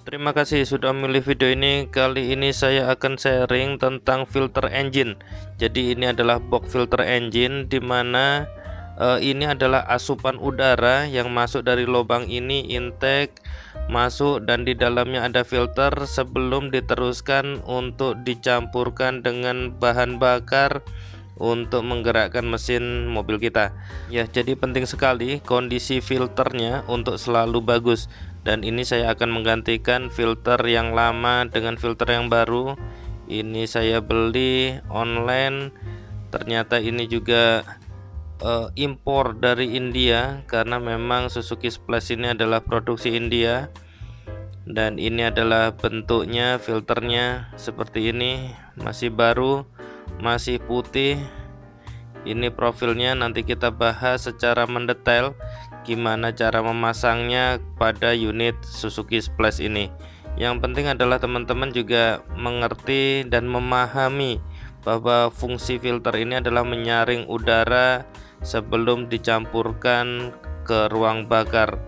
Terima kasih sudah memilih video ini. Kali ini saya akan sharing tentang filter engine. Jadi ini adalah box filter engine, dimana ini adalah asupan udara yang masuk dari lubang ini, intake masuk, dan di dalamnya ada filter sebelum diteruskan untuk dicampurkan dengan bahan bakar untuk menggerakkan mesin mobil kita. Ya, jadi penting sekali kondisi filternya untuk selalu bagus. Dan ini saya akan menggantikan filter yang lama dengan filter yang baru. Ini saya beli online, ternyata ini juga impor dari India, karena memang Suzuki Splash ini adalah produksi India. Dan ini adalah bentuknya, filternya seperti ini, masih baru, masih putih. Ini profilnya, nanti kita bahas secara mendetail gimana cara memasangnya pada unit Suzuki Splash ini. Yang penting adalah teman-teman juga mengerti dan memahami bahwa fungsi filter ini adalah menyaring udara sebelum dicampurkan ke ruang bakar.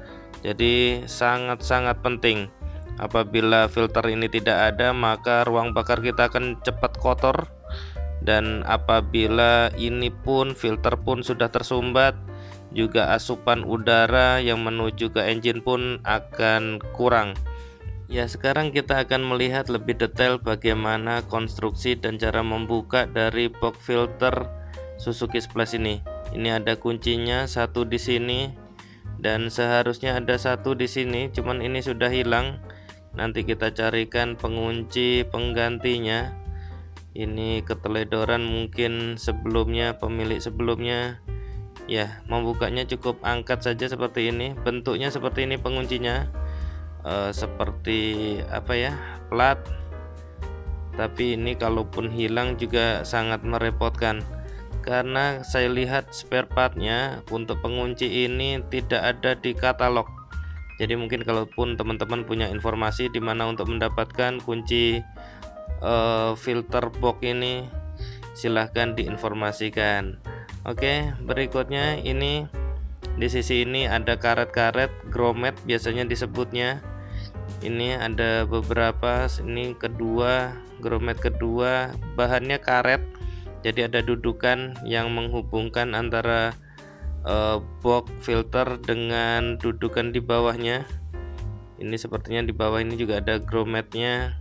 Jadi sangat-sangat penting. Apabila filter ini tidak ada, maka ruang bakar kita akan cepat kotor. Dan apabila ini pun filter pun sudah tersumbat, juga asupan udara yang menuju ke engine pun akan kurang. Ya, sekarang kita akan melihat lebih detail bagaimana konstruksi dan cara membuka dari box filter Suzuki Splash ini. Ini ada kuncinya, satu di sini, dan seharusnya ada satu di sini, cuman ini sudah hilang. Nanti kita carikan pengunci penggantinya. Ini keteledoran mungkin sebelumnya, pemilik sebelumnya. Ya, membukanya cukup angkat saja seperti ini. Bentuknya seperti ini penguncinya, seperti apa ya, plat. Tapi ini kalaupun hilang juga sangat merepotkan, karena saya lihat spare partnya untuk pengunci ini tidak ada di katalog. Jadi mungkin kalaupun teman-teman punya informasi di mana untuk mendapatkan kunci filter box ini, silahkan diinformasikan. Oke, berikutnya ini di sisi ini ada karet-karet grommet biasanya disebutnya. Ini ada beberapa, ini kedua, grommet kedua, bahannya karet. Jadi ada dudukan yang menghubungkan antara box filter dengan dudukan di bawahnya. Ini sepertinya di bawah ini juga ada grommetnya,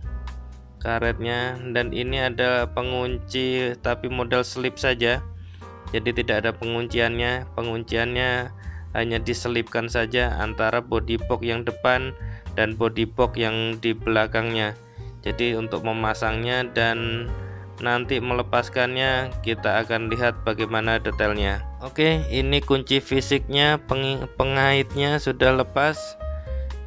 karetnya. Dan ini ada pengunci tapi model slip saja, jadi tidak ada pengunciannya. Pengunciannya hanya diselipkan saja antara body box yang depan dan body box yang di belakangnya. Jadi untuk memasangnya dan nanti melepaskannya kita akan lihat bagaimana detailnya. Oke, ini kunci fisiknya, pengaitnya sudah lepas.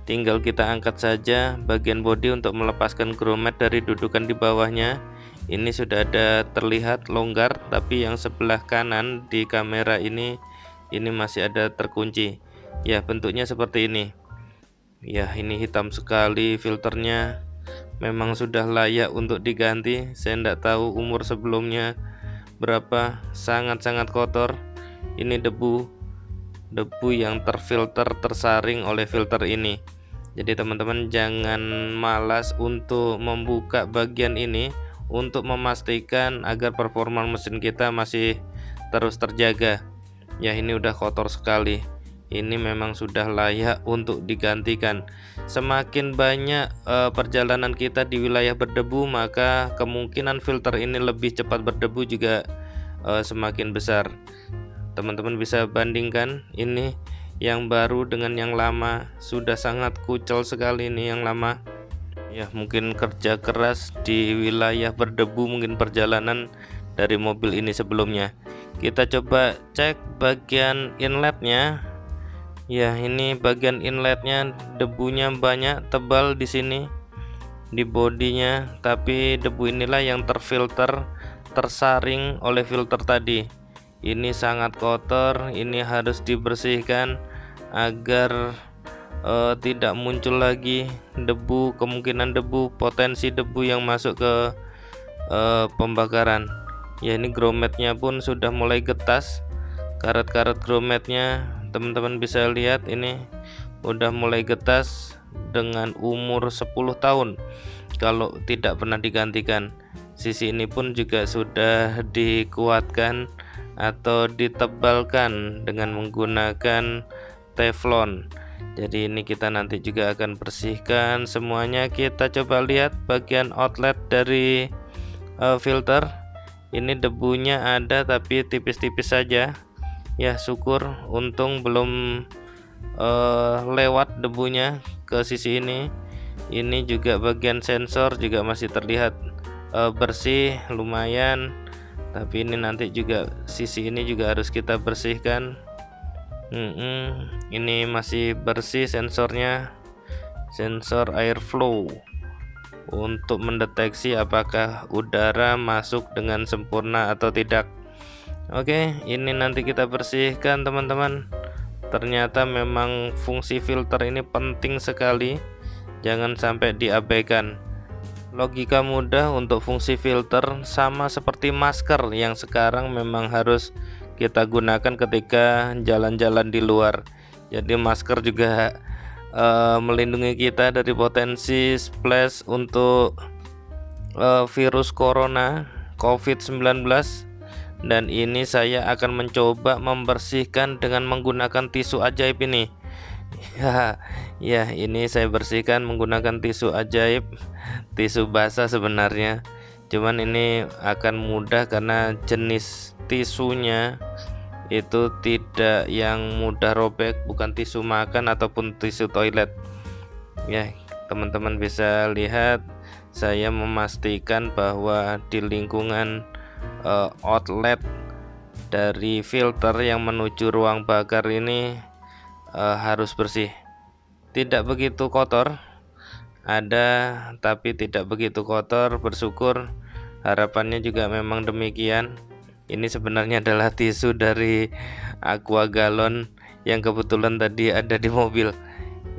Tinggal kita angkat saja bagian bodi untuk melepaskan grommet dari dudukan di bawahnya. Ini sudah ada terlihat longgar, tapi yang sebelah kanan di kamera ini masih ada terkunci. Ya, bentuknya seperti ini. Ya, ini hitam sekali filternya. Memang sudah layak untuk diganti. Saya tidak tahu umur sebelumnya berapa, sangat-sangat kotor. Ini debu yang terfilter, tersaring oleh filter ini. Jadi teman-teman jangan malas untuk membuka bagian ini untuk memastikan agar performa mesin kita masih terus terjaga. Ya, ini udah kotor sekali. Ini memang sudah layak untuk digantikan. Semakin banyak perjalanan kita di wilayah berdebu, maka kemungkinan filter ini lebih cepat berdebu juga semakin besar. Teman-teman bisa bandingkan ini yang baru dengan yang lama, sudah sangat kucel sekali ini yang lama. Ya, mungkin kerja keras di wilayah berdebu, mungkin perjalanan dari mobil ini sebelumnya. Kita coba cek bagian inletnya. Ya, ini bagian inletnya debunya banyak, tebal di sini di bodinya, tapi debu inilah yang terfilter, tersaring oleh filter tadi. Ini sangat kotor, ini harus dibersihkan agar tidak muncul lagi debu, kemungkinan debu, potensi debu yang masuk ke pembakaran. Ya, ini grommetnya pun sudah mulai getas. Karet-karet grommetnya teman-teman bisa lihat ini udah mulai getas dengan umur 10 tahun kalau tidak pernah digantikan. Sisi ini pun juga sudah dikuatkan atau ditebalkan dengan menggunakan teflon. Jadi ini kita nanti juga akan bersihkan semuanya. Kita coba lihat bagian outlet dari filter. Ini debunya ada tapi tipis-tipis saja ya, syukur untung belum lewat debunya ke sisi ini. Ini juga bagian sensor juga masih terlihat bersih lumayan, tapi ini nanti juga sisi ini juga harus kita bersihkan. Ini masih bersih sensornya, sensor airflow untuk mendeteksi apakah udara masuk dengan sempurna atau tidak. Oke, ini nanti kita bersihkan teman-teman. Ternyata memang fungsi filter ini penting sekali, jangan sampai diabaikan. Logika mudah untuk fungsi filter sama seperti masker yang sekarang memang harus kita gunakan ketika jalan-jalan di luar. Jadi masker juga melindungi kita dari potensi splash untuk virus corona COVID-19. Dan ini saya akan mencoba membersihkan dengan menggunakan tisu ajaib ini. Ya, ini saya bersihkan menggunakan tisu ajaib, tisu basah sebenarnya. Cuman ini akan mudah karena jenis tisunya itu tidak yang mudah robek, bukan tisu makan ataupun tisu toilet. Ya, teman-teman bisa lihat saya memastikan bahwa di lingkungan outlet dari filter yang menuju ruang bakar ini harus bersih. Tidak begitu kotor, ada tapi tidak begitu kotor, bersyukur. Harapannya juga memang demikian. Ini sebenarnya adalah tisu dari aqua galon yang kebetulan tadi ada di mobil.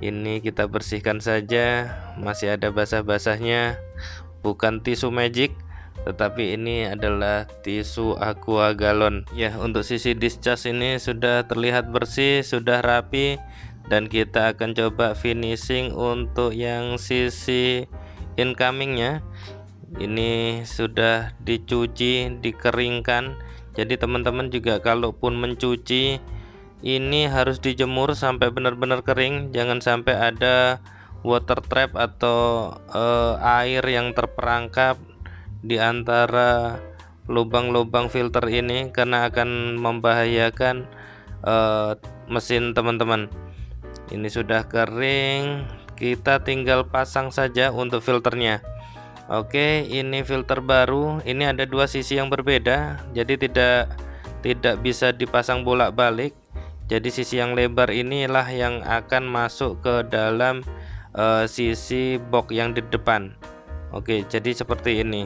Ini kita bersihkan saja, masih ada basah-basahnya. Bukan tisu magic, tetapi ini adalah tisu aqua galon. Ya, untuk sisi discharge ini sudah terlihat bersih, sudah rapi, dan kita akan coba finishing untuk yang sisi incomingnya. Ini sudah dicuci, dikeringkan. Jadi teman-teman juga kalaupun mencuci ini harus dijemur sampai benar-benar kering, jangan sampai ada water trap atau air yang terperangkap di antara lubang-lubang filter ini, karena akan membahayakan mesin teman-teman. Ini sudah kering, kita tinggal pasang saja untuk filternya. Oke, ini filter baru. Ini ada dua sisi yang berbeda, jadi tidak bisa dipasang bolak-balik. Jadi sisi yang lebar inilah yang akan masuk ke dalam sisi box yang di depan. Oke, jadi seperti ini.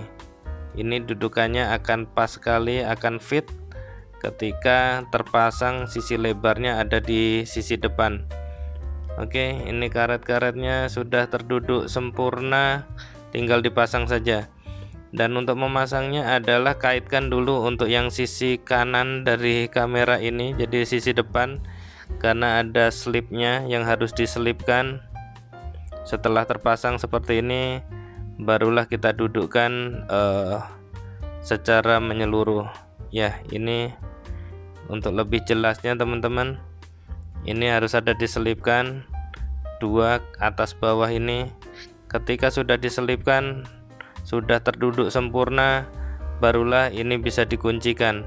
Ini dudukannya akan pas sekali, akan fit ketika terpasang sisi lebarnya ada di sisi depan. Oke, ini karet-karetnya sudah terduduk sempurna, tinggal dipasang saja. Dan untuk memasangnya adalah kaitkan dulu untuk yang sisi kanan dari kamera ini, jadi sisi depan, karena ada slipnya yang harus diselipkan. Setelah terpasang seperti ini, barulah kita dudukkan secara menyeluruh. Ya, ini untuk lebih jelasnya teman-teman, ini harus ada diselipkan dua atas bawah ini. Ketika sudah diselipkan, sudah terduduk sempurna, barulah ini bisa dikuncikan.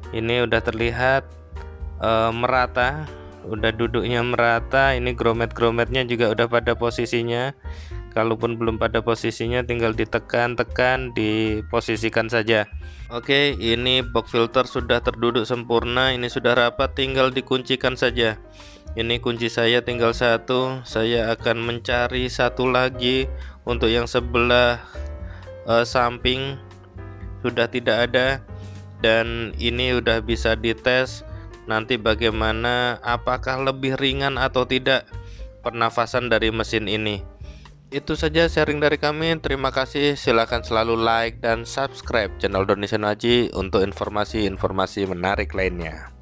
Ini udah terlihat merata, udah duduknya merata. Ini gromet-grometnya juga udah pada posisinya. Kalaupun belum pada posisinya, tinggal ditekan-tekan, diposisikan saja. Oke, ini box filter sudah terduduk sempurna, ini sudah rapat, tinggal dikuncikan saja. Ini kunci saya tinggal satu, saya akan mencari satu lagi untuk yang sebelah samping sudah tidak ada, dan ini udah bisa dites nanti bagaimana, apakah lebih ringan atau tidak pernafasan dari mesin ini. Itu saja sharing dari kami. Terima kasih. Silahkan selalu like dan subscribe channel Doni Senoaji untuk informasi-informasi menarik lainnya.